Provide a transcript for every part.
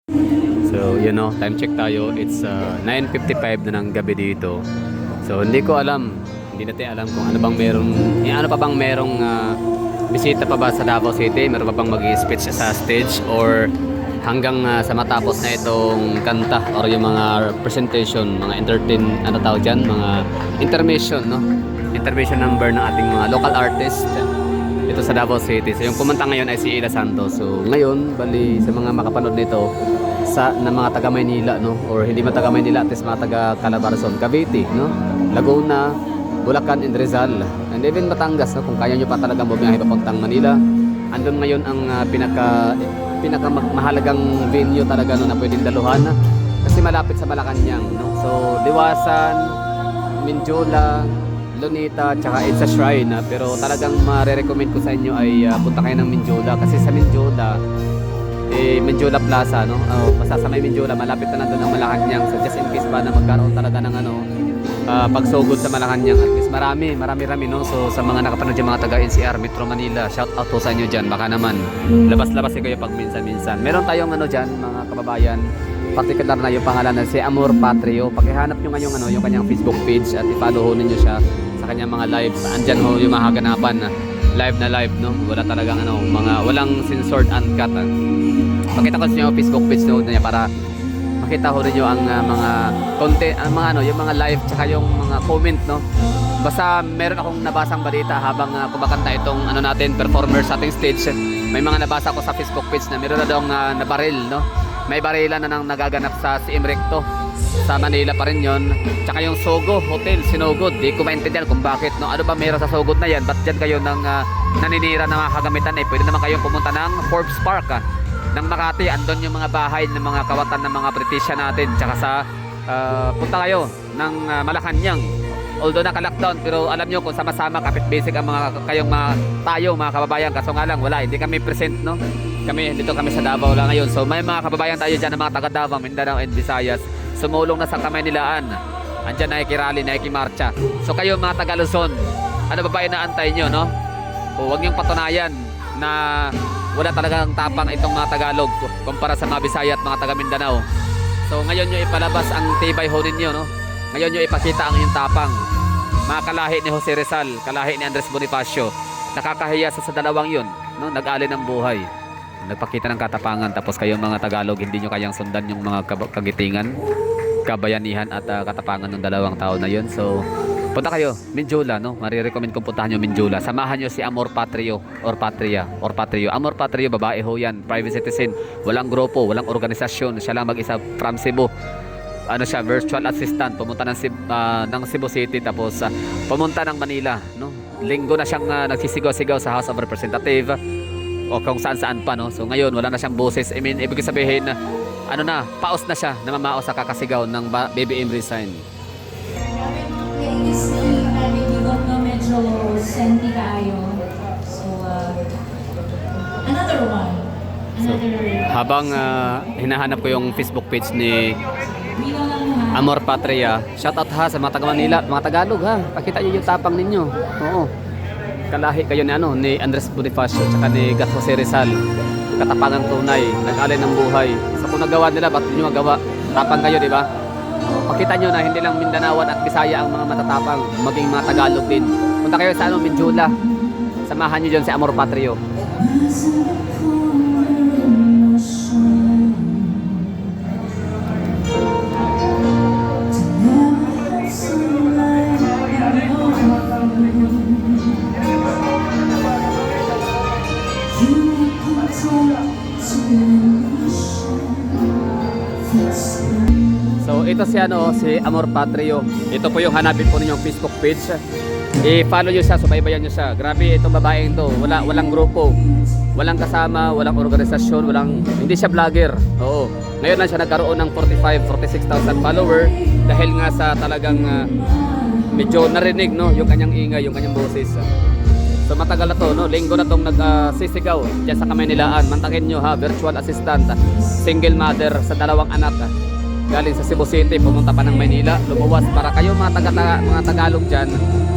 So, time check tayo. It's 9:55 na ng gabi dito. So, hindi ko alam. Hindi natin alam kung ano bang merong, ano pa bang merong bisita pa ba sa Davao City? Meron pa bang mag-i-speech sa stage or hanggang sa matapos na itong kanta or yung mga presentation, mga ano tawag dyan, mga intermission, no? Intermission number ng ating mga local artist ito sa Davao City. So, yung kumanta ngayon ay si Ila Santos. So, ngayon, bali sa mga makapanood nito, na mga taga Maynila, no, or hindi man taga Maynila, at least mga taga Calabarzon, Cavite, no, Laguna, Bulacan, and Rizal, and even Batangas, no, kung kaya nyo pa talaga bumiyahe papuntang Manila, andun ngayon ang pinaka mahalagang venue talaga, no, na pwedeng daluhan, kasi malapit sa Malacanang, no. So Liwasan, Mindiola, Lunita, tsaka Edsa Shrine, pero talagang mare-recommend ko sa inyo ay punta kayo ng Mindiola, kasi sa Mindiola Mindiola Plaza, no? Basta sa may Mindiola, malapit na nandun ang Malacanang. So just in case ba na magkaroon talaga ng pagsugod sa Malacanang, at least marami, no? So sa mga nakapanood yung mga taga NCR, Metro Manila, shout out to sa inyo dyan. Baka naman labas-labas kayo pag minsan-minsan. Meron tayong dyan, mga kababayan, particular na yung pangalan na si Amor Patrio. Pakihanap nyo ngayong yung kanyang Facebook page at i-follow ninyo siya sa kanyang mga live. Andyan ho yung mahaganapan na live, no? Wala talagang mga walang censored, uncut. Pakita ko sa inyo Facebook page niya para makita ko rin ang mga content, yung mga live tsaka yung mga comment, no? Basta meron akong nabasang balita habang kumakanta itong natin, performers sa ating stage. May mga nabasa ko sa Facebook page na meron na daw nabaril, no? May barilan na nang nagaganap sa CM Recto sa Manila pa rin yon. Tsaka yung Sogo Hotel, sinugod. Di ko maintindihan kung bakit, no? Ano ba meron sa sugod na yan? Ba't dyan kayo ng naninira na mga kagamitan? Pwede naman kayong pumunta ng Forbes Park, ng Makati. Andon yung mga bahay ng mga kawatan ng mga Britisya natin. Tsaka sa punta kayo ng Malacanang. Although naka-lockdown, pero alam nyo kung sama-sama kapit basic ang tayo mga kababayan. Kaso nga lang wala, hindi kami present, no? Dito kami sa Davao lang ngayon. So may mga kababayan tayo dyan ng mga taga Davao, Mindanao and Visayas, sumulong na sa kamay nilaan. Andyan nakikirally, nakikimarcha. So kayo mga taga Luzon, ano ba inaantay nyo, no? O huwag niyong patunayan na wala talagang tapang itong mga Tagalog kumpara sa mga Bisaya at mga taga Mindanao. So ngayon nyo ipalabas ang tibay ho ninyo, no? Ngayon nyo ipakita ang inyong tapang. Mga kalahi ni Jose Rizal, kalahi ni Andres Bonifacio, nakakahiya sa dalawang yun, no? Nag-alin ng buhay, nagpakita ng katapangan, tapos kayong mga Tagalog hindi nyo kayang sundan yung mga kagitingan, kabayanihan at katapangan ng dalawang tao na yun. So punta kayo, Mindiola, no? Marirecommend kong puntahan nyo Mindiola. Samahan nyo si Amor Patrio or Patrio. Amor Patrio, babae ho yan, private citizen, walang grupo, walang organisasyon, siya lang mag-isa from Cebu. Siya, virtual assistant, pumunta ng Cebu City, tapos pumunta ng Manila, no? Linggo na siyang nagsisigaw-sigaw sa House of Representatives o kung saan-saan pa, no? So ngayon wala na siyang boses. I mean, ibig sabihin paos na siya, namamaos sa kakasigaw ng BBM resign. Medyo senti kayo. So, another one. Habang hinahanap ko yung Facebook page ni Amor Patria, shoutout ha sa mga taga Manila, mga Tagalog ha. Pakita niyo yung tapang ninyo. Oo. Kalahi kayo ni Andres Bonifacio tsaka ni Gat Jose Rizal. Katapangang tunay, nag-alay ng buhay. Sa kung nagawa nila, ba't niyo magawa? Tapang kayo, di ba? Pakita nyo na hindi lang Mindanawan at Bisaya ang mga matatapang, maging mga Tagalog din. Punta kayo sa Mindiola. Samahan nyo dyan si Amor Patrio. So ito si Amor Patrio. Ito po yung hanapin po ninyong Facebook page. I-follow nyo siya, subaybayan nyo siya. Grabe itong babaeng to. Walang grupo, walang kasama, walang organisasyon, hindi siya vlogger. Oo. Ngayon lang siya nagkaroon ng 46,000 follower dahil nga sa talagang medyo narinig, no, yung kanyang ingay, yung kanyang boses. So matagal na to, no? Linggo na tong nagsisigaw diyan sa kamay nilaan. Mantakin nyo ha, virtual assistant, single mother sa dalawang anak. Galing sa Cebu City, pumunta pa ng Maynila, lumuwas para kayo mga Tagalog dyan,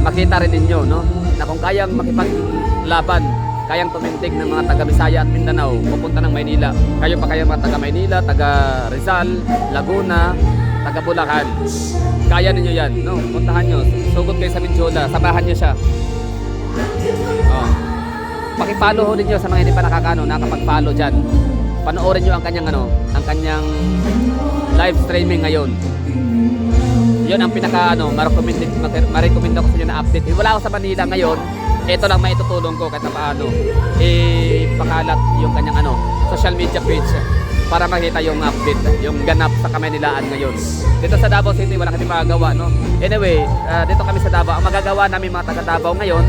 makita rin ninyo, no? Na kung kayang makipaglaban kayang tumindig ng mga taga Bisaya at Mindanao pupunta ng Maynila. Kayo pa kaya mga taga Maynila, taga Rizal, Laguna, taga Bulacan. Kaya ninyo yan, no? Puntahan nyo, sugod kayo sa Mindiola, samahan nyo siya. Oh. Paki-follow ho ninyo sa mga hindi pa nakapag-follow dyan. Panoorin nyo ang kanyang live streaming ngayon. Yun ang pinaka ma-recommend ako sa inyo na update. Wala ako sa Manila ngayon. Ito lang maitutulong ko kahit na paano. Ipakalat yung kanyang social media page para makita yung update, yung ganap sa Kamaynilaan ngayon. Dito sa Davao City wala kami magagawa, no? Anyway, dito kami sa Davao. Ang magagawa namin mga taga Davao ngayon,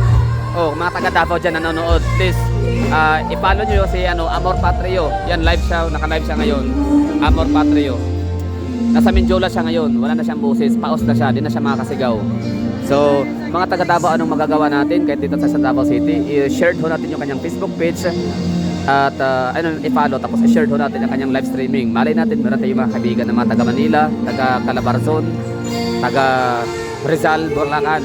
mga taga Davao dyan nanonood, please i-follow nyo si Amor Patrio. Yan, live siya, naka-live siya ngayon. Amor Patrio. Nasa Mindiola siya ngayon, wala na siyang boses, paos na siya, di na siya makakasigaw. So, mga taga Davao, anong magagawa natin kahit dito sa Davao City? I-share ho natin yung kanyang Facebook page at i-follow, tapos i-share ho natin yung kanyang live streaming. Malay natin, meron tayong mga kaibigan na mga taga Manila, taga Calabarzon, taga Rizal, Bulacan,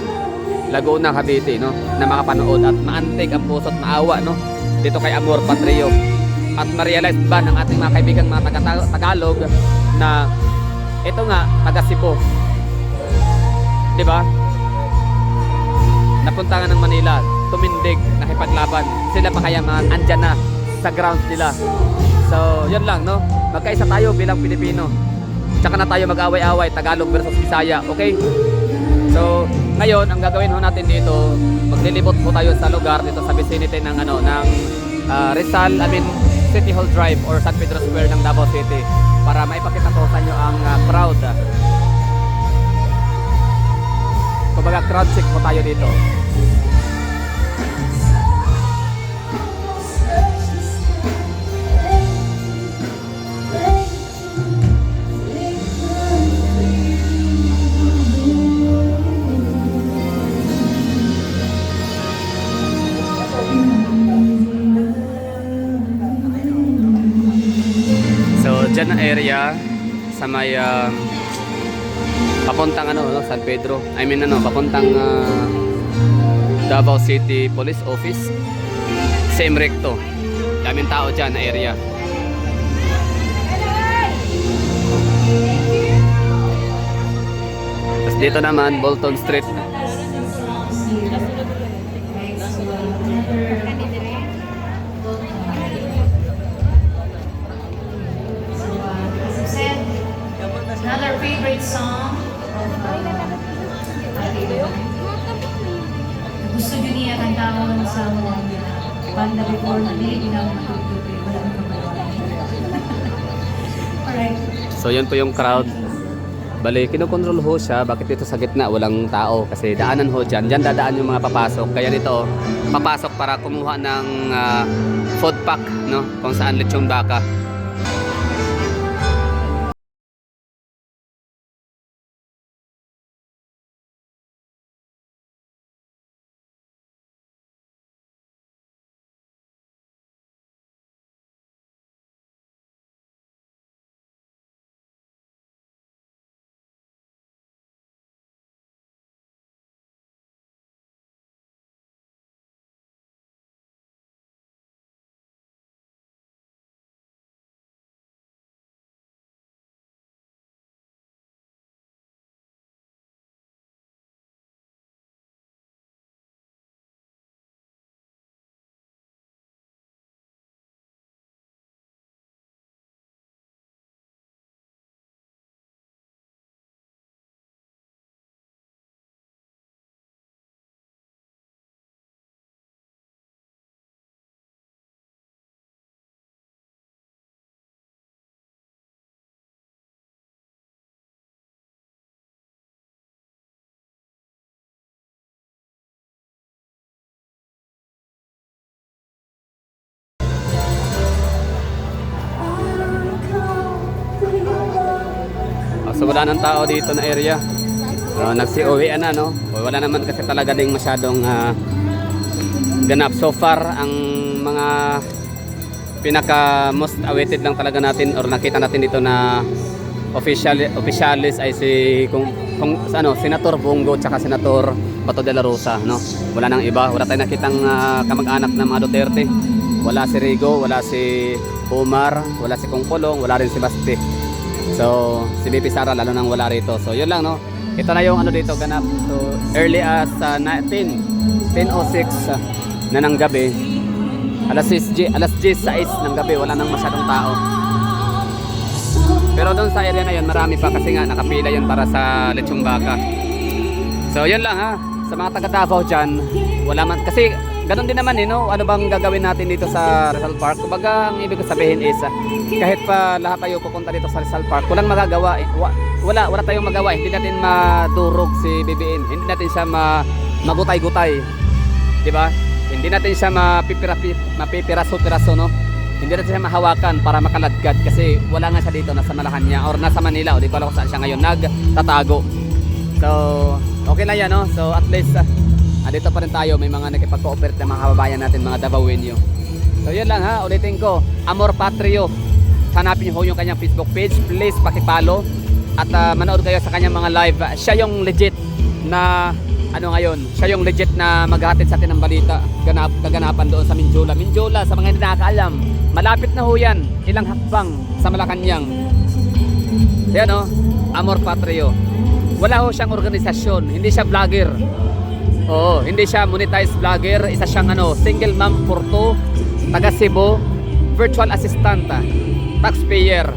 Laguna, Cavite, no? Na makapanood at maantig ang puso at maawa, no? Dito kay Amor Patrio. At ma-realize ba ng ating mga kaibigan mga taga-Tagalog na ito nga, taga Cebu. Di ba? Napunta nga ng Manila, tumindig, nakipaglaban. Sila pa kaya mga andyan na sa ground nila. So, yun lang, no? Magkaisa tayo bilang Pilipino. Tsaka na tayo mag-away-away, Tagalog versus Bisaya, okay? So, ngayon, ang gagawin ho natin dito, maglilibot po tayo sa lugar dito sa vicinity ng Rizal, City Hall Drive or San Pedro Square ng Davao City para maipakita ko sa inyo ang crowd. Kumbaga crowd check po tayo dito. Dyan na area sa may papuntang San Pedro, papuntang Davao City Police Office, same recto, daming tao dyan na area. Tapos dito naman Bolton Street. Another favorite song gusto nyo niya kantawan sa mga banda before na nilinaw na alright. So yun po yung crowd. Bali, kinokontrol ho siya. Bakit dito sa gitna walang tao? Kasi daanan ho dyan. Dyan dadaan yung mga papasok. Kaya nito, papasok para kumuha ng food pack, no? Kung saan lechon baka. So wala ng tao dito na area. Nagsi-uwian na, no? Wala naman kasi talaga ding masyadong ganap. So far, ang mga pinaka most awaited lang talaga natin or nakita natin dito na officialis ay si kung ano, Senator Bongo tsaka Senator Bato de la Rosa, no? Wala nang iba, wala tayong nakitang kamag-anak ng mga Duterte. Wala si Rigo, wala si Omar, wala si Kongkolong, wala rin si Basti. So, si BP Sara lalo nang wala rito. So, yun lang, no? Ito na yung ano dito ganap. So, early as 10:06 na ng gabi. Alas 10 ng gabi, wala nang masyadong tao. Pero doon sa area na yun, marami pa kasi nga nakapila yun para sa lechong baka. So, yun lang ha. Sa mga taga Davao dyan, wala man. Kasi, ganun din naman no? Ano bang gagawin natin dito sa Rizal Park? Kumbaga, ang ibig ko sabihin is, kahit pa lahat tayo pupunta dito sa Rizal Park, walang magagawa. Wala tayong magawa. Hindi natin madurog si BBM. Hindi natin siya magutay-gutay. Diba? Hindi natin siya mapipiraso-piraso, no? Hindi natin siya mahawakan para makaladkad kasi wala nga siya dito, nasa Malacanang or nasa Manila o di ko alam kung saan siya ngayon nagtatago. So, okay na yan, no? So, at least, dito pa rin tayo, may mga nakipag-cooperate na mga kababayan natin, mga Davaoenyo. So, yun lang ha, ulitin ko, Amor Patrio. Hanapin niyo ho yung kanyang Facebook page, please pakipollow at manood kayo sa kanyang mga live. Siya yung legit na siya yung legit na maghahatid sa atin ng balita, kaganapan doon sa Minjola, sa mga hindi nakakaalam. Malapit na ho yan, ilang hakbang sa Malacanang. Yan o, Amor Patrio. Wala ho siyang organisasyon, hindi siya vlogger. Oo, hindi siya monetized vlogger, isa siyang single mom for two, taga Cebu, virtual assistant, taxpayer,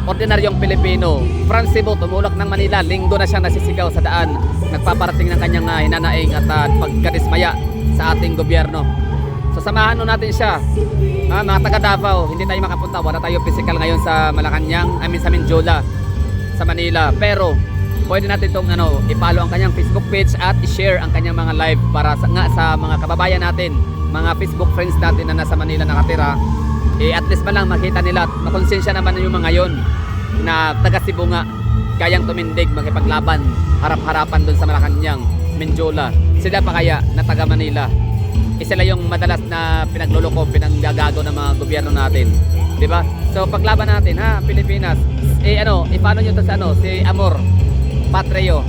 ordinaryong Pilipino. From Cebu, tumulak ng Manila, linggo na siyang nasisigaw sa daan, nagpaparating ng kanyang hinanaing at pagkadismaya sa ating gobyerno. So samahan nun natin siya. Mga taga Davao, hindi tayo makapunta, wala tayo physical ngayon sa Malacanang, sa Minjola, sa Manila. Pero pwede natin itong i-follow ang kanyang Facebook page at i-share ang kanyang mga live para sa mga kababayan natin, mga Facebook friends natin na nasa Manila nakatira. At least man lang makita nila at makonsensya naman yung mga yon na taga Cebu nga kayang tumindig, makipaglaban harap-harapan doon sa Malacanang, Minjola. Sila pa kaya na taga Manila? Sila yung madalas na pinagluloko, pinanggagago ng mga gobyerno natin. 'Di ba? So paglaban natin ha, Pilipinas. I-follow niyo to sa si Amor Patrio.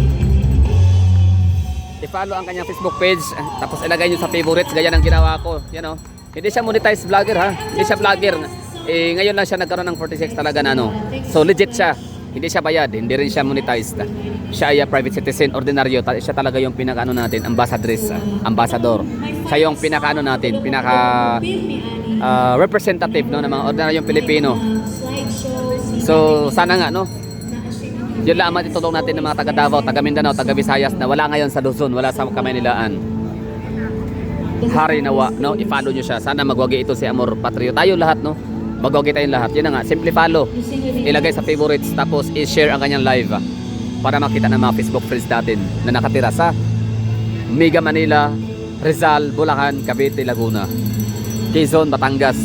I-follow ang kanyang Facebook page, tapos ilagay niyo sa favorites gaya ng ginawa ko. Yan Hindi siya monetized vlogger ha. Hindi siya vlogger. Ngayon lang siya nagkaroon ng 46 talaga na So legit siya. Hindi siya bayad, hindi rin siya monetized. Siya ay private citizen, ordinaryo. Siya talaga yung pinaka natin, ambassador. Siya yung pinaka natin, representative ng mga ordinaryong Pilipino. So sana nga yun lang ang matutulong natin ng mga taga Davao, taga Mindanao, taga Visayas na wala ngayon sa Luzon, wala sa Kamaynilaan. Hari nawa, i-follow nyo siya. Sana magwagi ito si Amor Patrio. Tayo lahat, magwagi tayong lahat. Yun na nga, simple follow. Ilagay sa favorites, tapos i-share ang kanyang live para makita ng mga Facebook friends natin na nakatira sa Mega Manila, Rizal, Bulacan, Cavite, Laguna, Quezon, Batangas,